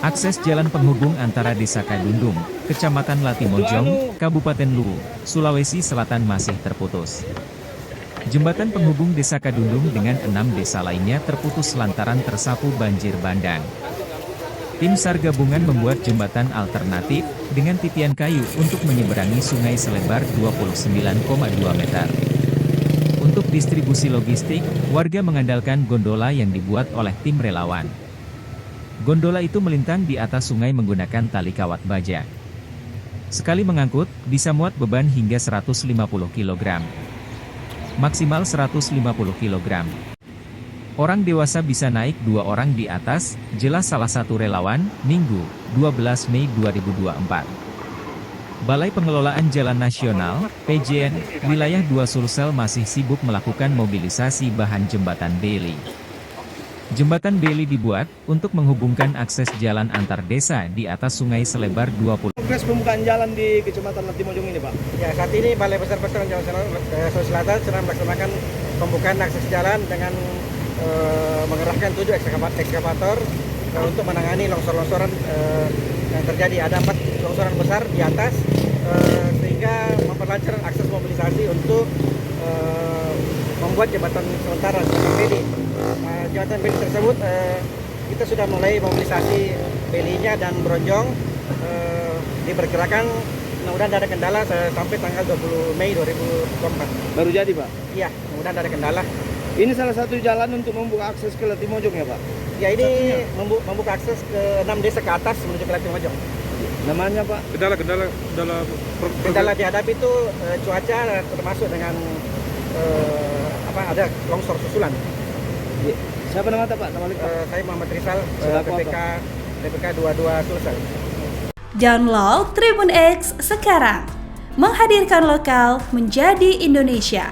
Akses jalan penghubung antara Desa Kadundung, Kecamatan Latimojong, Kabupaten Luwu, Sulawesi Selatan masih terputus. Jembatan penghubung Desa Kadundung dengan 6 desa lainnya terputus lantaran tersapu banjir bandang. Tim SAR gabungan membuat jembatan alternatif dengan titian kayu untuk menyeberangi sungai selebar 29,2 meter. Untuk distribusi logistik, warga mengandalkan gondola yang dibuat oleh tim relawan. Gondola itu melintang di atas sungai menggunakan tali kawat baja. Sekali mengangkut, bisa muat beban hingga 150 kg. Maksimal 150 kg. Orang dewasa bisa naik 2 orang di atas, jelas salah satu relawan, Minggu, 12 Mei 2024. Balai Pengelolaan Jalan Nasional, PJN, wilayah 2 Sulsel masih sibuk melakukan mobilisasi bahan jembatan Beli. Jembatan Beli dibuat untuk menghubungkan akses jalan antar desa di atas sungai selebar 20. Progres pembukaan jalan di Kecamatan Latimojong ini, Pak. Ya, saat ini Balai Besar Pertanian Jawa Sulawesi Selatan sedang melaksanakan pembukaan akses jalan dengan mengerahkan 7 ekskavator untuk menangani longsor-longsoran yang terjadi. Ada 4 longsoran besar di atas sehingga memperlancar akses mobilisasi untuk membuat jembatan sementara jembatan Beli. Jembatan Beli tersebut kita sudah mulai mobilisasi belinya dan bronjong diperkirakan mudah-mudahan ada kendala sampai tanggal 20 Mei 2024. Baru jadi, Pak? Iya, mudah-mudahan ada kendala. Ini salah satu jalan untuk membuka akses ke Latimojong ya, Pak? Ya, ini membuka akses ke 6 desa ke atas menuju ke Latimojong. Namanya, Pak? Kendala dihadapi itu cuaca termasuk dengan ada longsor susulan. Ya. Siapa nama Pak? Nama Saya Muhammad Rizal, PPK 22 Sulsel. Download Tribun X sekarang, menghadirkan lokal menjadi Indonesia.